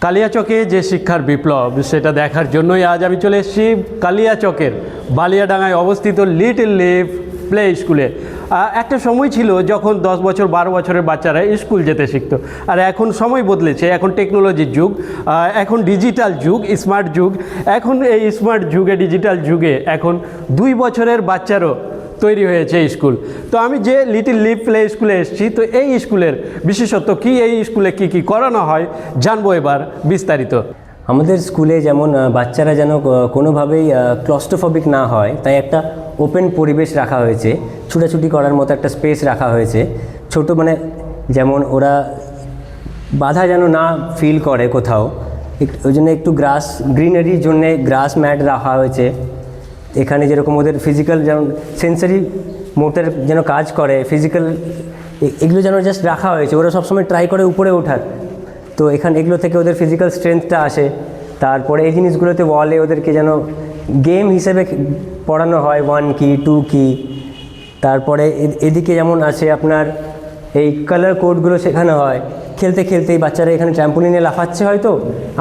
কালিয়াচকে যে শিক্ষার বিপ্লব সেটা দেখার জন্যই আজ আমি চলে এসেছি কালিয়াচকের বালিয়াডাঙ্গায় অবস্থিত লিটল লিফ প্লে স্কুলে। একটা সময় ছিল যখন 10 বছর 12 বছরের বাচ্চারা স্কুল যেতে শিখতো, আর এখন সময় বদলেছে, এখন টেকনোলজির যুগ, এখন ডিজিটাল যুগ, স্মার্ট যুগ। এখন এই স্মার্ট যুগে, ডিজিটাল যুগে এখন 2 বছরের বাচ্চারও তৈরি হয়েছে স্কুল। তো আমি যে লিটল লিফ প্লে স্কুলে এসেছি, তো এই স্কুলের বিশেষত্ব কি, এই স্কুলে কি কি করানো হয় জানবো এবার বিস্তারিত। আমাদের স্কুলে যেমন বাচ্চারা যেন কোনোভাবেই ক্লস্ট্রোফোবিক না হয়, তাই একটা ওপেন পরিবেশ রাখা হয়েছে, ছুটাছুটি করার মতো একটা স্পেস রাখা হয়েছে। ছোট মানে যেমন ওরা বাধা যেন না ফিল করে কোথাও, ওই জন্য একটু গ্রিনারির জন্যে গ্রাস ম্যাট রাখা হয়েছে। এখানে যেরকম ওদের ফিজিক্যাল যেমন সেন্সারি মোটর যেন কাজ করে, ফিজিক্যাল এগুলো যেন জাস্ট রাখা হয়েছে। ওরা সবসময় ট্রাই করে উপরে ওঠার, তো এখানে এগুলো থেকে ওদের ফিজিক্যাল স্ট্রেংথটা আসে। তারপরে এই জিনিসগুলোতে ওয়ালে ওদেরকে যেন গেম হিসেবে পড়ানো হয়, 1 কি 2 কি। তারপরে এদিকে যেমন আছে আপনার এই কালার কোডগুলো শেখানো হয়। খেলতে খেলতেই বাচ্চারা এখানে ট্র্যাম্পোলিনে লাফাচ্ছে, হয়তো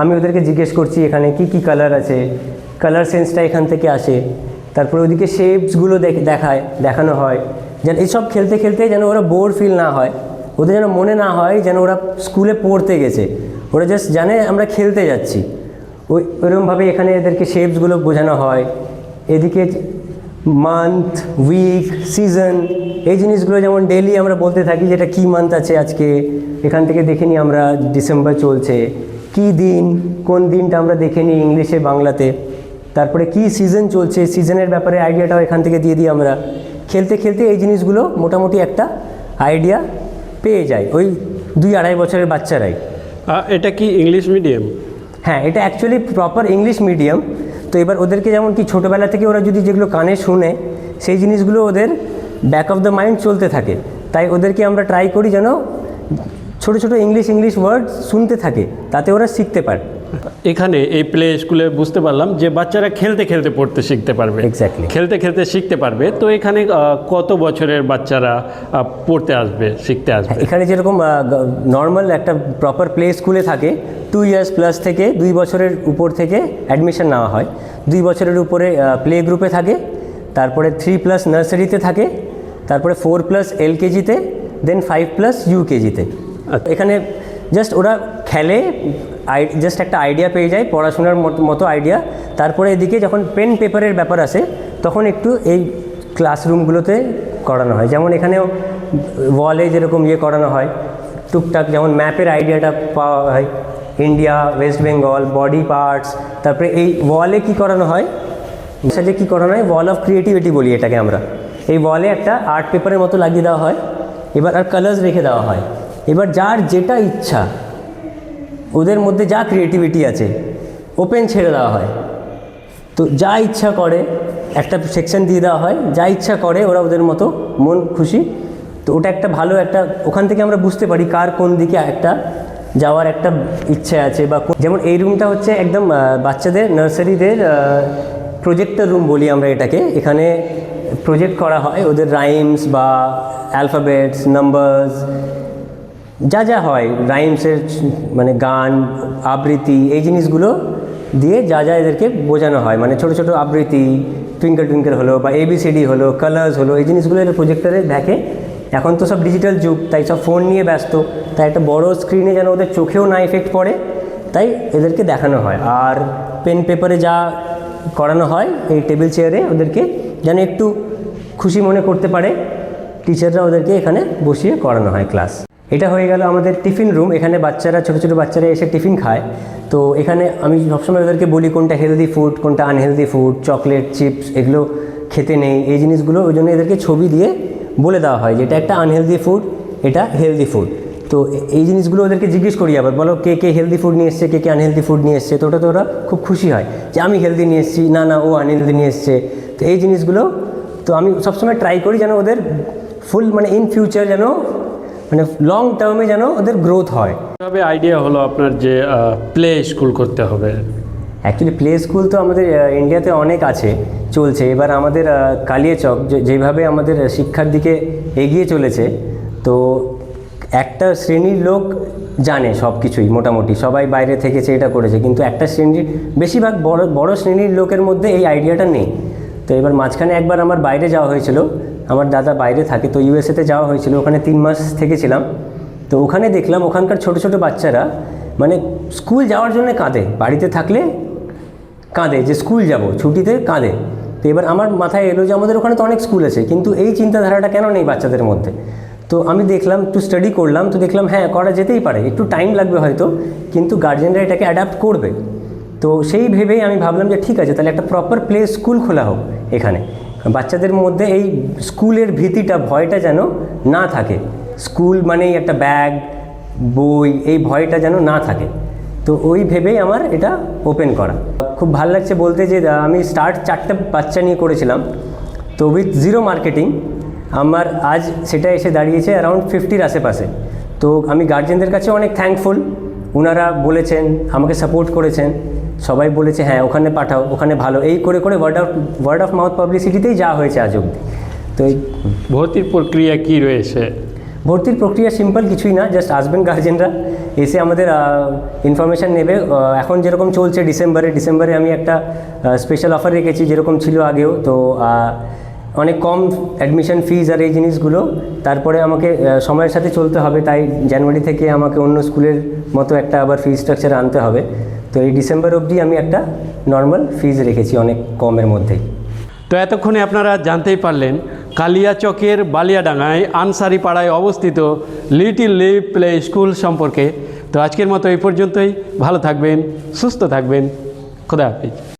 আমি ওদেরকে জিজ্ঞেস করছি এখানে কি কি কালার আছে, কালার সেন্সটা এখান থেকে আসে। তারপরে ওদিকে শেপসগুলো দেখানো হয়, যেন এইসব খেলতে খেলতে যেন ওরা বোর ফিল না হয়, ওদের যেন মনে না হয় যেন ওরা স্কুলে পড়তে গেছে, ওরা জাস্ট জানে আমরা খেলতে যাচ্ছি। ওইরকমভাবে এখানে এদেরকে শেপসগুলো বোঝানো হয়। এদিকে মান্থ, উইক, সিজন, এই জিনিসগুলো যেমন ডেইলি আমরা বলতে থাকি যেটা কী মান্থ আছে আজকে, এখান থেকে দেখে নিই আমরা ডিসেম্বর চলছে, কী দিন, কোন দিনটা আমরা দেখে নিই ইংলিশে বাংলাতে। তারপরে কী সিজন চলছে, সিজনের ব্যাপারে আইডিয়াটাও এখান থেকে দিয়ে দিই আমরা। খেলতে খেলতে এই জিনিসগুলো মোটামুটি একটা আইডিয়া পেয়ে যায় ওই 2-2.5 বছরের বাচ্চারাই। এটা কি ইংলিশ মিডিয়াম? হ্যাঁ, এটা অ্যাকচুয়ালি প্রপার ইংলিশ মিডিয়াম। তো এবার ওদেরকে যেমন কি ছোটোবেলা থেকে ওরা যদি যেগুলো কানে শুনে, সেই জিনিসগুলো ওদের ব্যাক অফ দ্য মাইন্ড চলতে থাকে। তাই ওদেরকে আমরা ট্রাই করি যেন ছোটো ছোটো ইংলিশ ওয়ার্ড শুনতে থাকে, তাতে ওরা শিখতে পারে। এখানে এই প্লে স্কুলে বুঝতে পারলাম যে বাচ্চারা খেলতে খেলতে পড়তে শিখতে পারবে। এক্স্যাক্টলি, খেলতে খেলতে শিখতে পারবে। তো এখানে কত বছরের বাচ্চারা পড়তে আসবে, শিখতে আসবে? এখানে যেরকম নর্মাল একটা প্রপার প্লে স্কুলে থাকে 2 ইয়ার্স প্লাস থেকে 2 বছরের উপর থেকে অ্যাডমিশন নেওয়া হয়। 2 বছরের উপরে প্লে গ্রুপে থাকে, তারপরে 3+ নার্সারিতে থাকে, তারপরে 4+ LKGতে, দেন 5+ UKGতে। এখানে জাস্ট ওরা খেলে, জাস্ট একটা আইডিয়া পেয়ে যায়, পড়াশোনার মতো আইডিয়া। তারপরে এদিকে যখন পেন পেপারের ব্যাপার আসে, তখন একটু এই ক্লাসরুমগুলোতে করানো হয়। যেমন এখানেও ওয়ালে যেরকম করানো হয় টুকটাক, যেমন ম্যাপের আইডিয়াটা পাওয়া হয়, India, West Bengal, body parts. তারপরে এই ওয়ালে কি করানো হয়, সাথে কী করানো হয়, ওয়াল অফ ক্রিয়েটিভিটি বলি এটাকে আমরা। এই ওয়ালে একটা আর্ট পেপারের মতো লাগিয়ে দেওয়া হয়, এবার আর কালার্স রেখে দেওয়া হয়। এবার যার যেটা ইচ্ছা, ওদের মধ্যে যা ক্রিয়েটিভিটি আছে ওপেন ছেড়ে দেওয়া হয়। তো যা ইচ্ছা করে একটা সেকশন দিয়ে দেওয়া হয়, যা ইচ্ছা করে ওরা ওদের মতো মন খুশি। তো ওটা একটা ভালো একটা, ওখান থেকে আমরা বুঝতে পারি কার কোন দিকে একটা যাওয়ার একটা ইচ্ছে আছে। বা যেমন এই রুমটা হচ্ছে একদম বাচ্চাদের নার্সারিদের প্রজেক্টর রুম বলি আমরা এটাকে। এখানে প্রজেক্ট করা হয় ওদের রাইমস বা অ্যালফাবেটস, নাম্বারস, যা যা হয় রাইমসের মানে গান, আবৃত্তি, এই জিনিসগুলো দিয়ে যা যা এদেরকে বোঝানো হয়। মানে ছোটো ছোটো আবৃত্তি, টুইঙ্কেল টুইঙ্কেল হলো বা ABCD হলো, কালার্স হলো, এই জিনিসগুলো এর প্রজেক্টরে দেখে। এখন তো সব ডিজিটাল যুগ, তাই সব ফোন নিয়ে ব্যস্ত, তাই একটা বড় স্ক্রিনে যেন ওদের চোখেও না এফেক্ট পড়ে, তাই এদেরকে দেখানো হয়। আর পেন পেপারে যা করানো হয় এই টেবিল চেয়ারে ওদেরকে যেন একটু খুশি মনে করতে পারে, টিচাররা ওদেরকে এখানে বসিয়ে করানো হয় ক্লাস। এটা হয়ে গেল আমাদের টিফিন রুম। এখানে বাচ্চারা, ছোটো ছোটো বাচ্চারা এসে টিফিন খায়। তো এখানে আমি সবসময় ওদেরকে বলি কোনটা হেলদি ফুড, কোনটা আনহেলদি ফুড, চকলেট, চিপস এগুলো খেতে নেই, এই জিনিসগুলো। ওই জন্য এদেরকে ছবি দিয়ে বলে দেওয়া হয় যে এটা একটা আনহেলদি ফুড, এটা হেলদি ফুড। তো এই জিনিসগুলো ওদেরকে জিজ্ঞেস করি আবার, বলো কে কে হেলদি ফুড নিয়ে এসছে, কে কে আনহেলদি ফুড নিয়ে এসছে। তো ওটা তো ওরা খুব খুশি হয় যে আমি হেলদি নিয়ে এসেছি, না না ও আনহেলদি নিয়ে এসছে। তো এই জিনিসগুলো তো আমি সবসময় ট্রাই করি যেন ওদের ফুল মানে ইন ফিউচার যেন মানে লং টার্মে যেন ওদের গ্রোথ হয়। কীভাবে আইডিয়া হলো আপনার যে প্লে স্কুল করতে হবে? অ্যাকচুয়ালি প্লে স্কুল তো আমাদের ইন্ডিয়াতে অনেক আছে, চলছে। এবার আমাদের কালিয়াচক যেভাবে আমাদের শিক্ষার দিকে এগিয়ে চলেছে, তো একটা শ্রেণীর লোক জানে সব কিছুই, মোটামুটি সবাই বাইরে থেকেছে, এটা করেছে, কিন্তু একটা শ্রেণীর বেশিরভাগ বড় বড় শ্রেণীর লোকের মধ্যে এই আইডিয়াটা নেই। তো এবার মাঝখানে একবার আমার বাইরে যাওয়া হয়েছিল, আমার দাদা বাইরে থাকে, তো ইউএসএতে যাওয়া হয়েছিল, ওখানে 3 মাস থেকেছিলাম। তো ওখানে দেখলাম ওখানকার ছোট ছোট বাচ্চারা মানে স্কুল যাওয়ার জন্য কাঁদে, বাড়িতে থাকলে কাঁদে যে স্কুল যাব, ছুটিতে কাঁদে। তো এবার আমার মাথায় এলো যে আমাদের ওখানে তো অনেক স্কুল আছে, কিন্তু এই চিন্তাধারাটা কেন নেই বাচ্চাদের মধ্যে। তো আমি দেখলাম, একটু স্টাডি করলাম, তো দেখলাম হ্যাঁ করা যেতেই পারে, একটু টাইম লাগবে হয়তো, কিন্তু গার্জেনরা এটাকে অ্যাডাপ্ট করবে। তো সেই ভেবেই আমি ভাবলাম যে ঠিক আছে, তাহলে একটা প্রপার প্লে স্কুল খোলা হোক এখানে, বাচ্চাদের মধ্যে এই স্কুলের ভীতিটা, ভয়টা যেন না থাকে। স্কুল মানেই একটা ব্যাগ, বই, এই ভয়টা যেন না থাকে। তো ওই ভেবেই আমার এটা ওপেন করা। খুব ভালো লাগছে বলতে যে আমি স্টার্ট 4টা বাচ্চা নিয়ে করেছিলাম, তো উইথ জিরো মার্কেটিং আমার আজ সেটা এসে দাঁড়িয়েছে অ্যারাউন্ড 50-র আশেপাশে। তো আমি গার্জেনদের কাছে অনেক থ্যাঙ্কফুল, ওনারা বলেছেন, আমাকে সাপোর্ট করেছেন, সবাই বলেছে হ্যাঁ ওখানে পাঠাও, ওখানে ভালো, এই করে করে ওয়ার্ড অফ মাউথ পাবলিসিটিতেই যা হয়েছে আজ অবধি। তো এই ভর্তির প্রক্রিয়া কি রয়েছে? ভর্তির প্রক্রিয়া সিম্পল, কিছুই না, জাস্ট আসবেন গার্জেনরা, এসে আমাদের ইনফরমেশান নেবে। এখন যেরকম চলছে ডিসেম্বরে আমি একটা স্পেশাল অফার রেখেছি, যেরকম ছিল আগেও, তো অনেক কম অ্যাডমিশন ফিজ আর এই জিনিসগুলো। তারপরে আমাকে সময়ের সাথে চলতে হবে, তাই জানুয়ারি থেকে আমাকে অন্য স্কুলের মতো একটা আবার ফিজ স্ট্রাকচার আনতে হবে। তো এই ডিসেম্বর অবধি আমি একটা নর্মাল ফিজ রেখেছি, অনেক কমের মধ্যেই। তো এতক্ষণে আপনারা জানতেই পারলেন কালিয়াচকের বালিয়াডাঙ্গায় আনসারি পাড়ায় অবস্থিত লিটল লিভ প্লে স্কুল সম্পর্কে। তো আজকের মতো এই পর্যন্তই। ভালো থাকবেন, সুস্থ থাকবেন, খোদা হাফেজ।